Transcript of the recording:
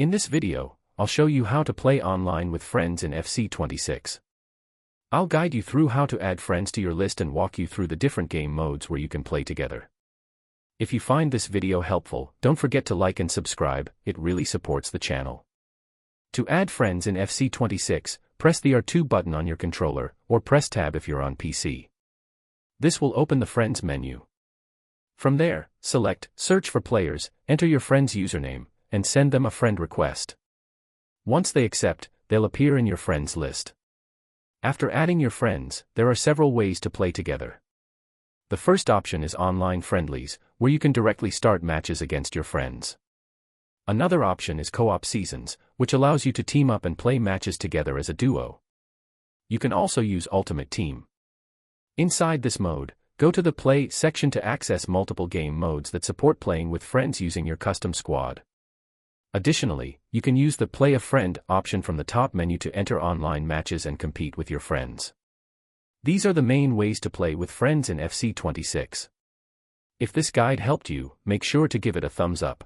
In this video, I'll show you how to play online with friends in FC26. I'll guide you through how to add friends to your list and walk you through the different game modes where you can play together. If you find this video helpful, don't forget to like and subscribe, it really supports the channel. To add friends in FC26, press the R2 button on your controller, or press Tab if you're on PC. This will open the Friends menu. From there, select Search for Players, enter your friend's username, and send them a friend request. Once they accept, they'll appear in your friends list. After adding your friends, there are several ways to play together. The first option is online friendlies, where you can directly start matches against your friends. Another option is co-op seasons, which allows you to team up and play matches together as a duo. You can also use Ultimate Team. Inside this mode, go to the Play section to access multiple game modes that support playing with friends using your custom squad. Additionally, you can use the Play a Friend option from the top menu to enter online matches and compete with your friends. These are the main ways to play with friends in FC26. If this guide helped you, make sure to give it a thumbs up.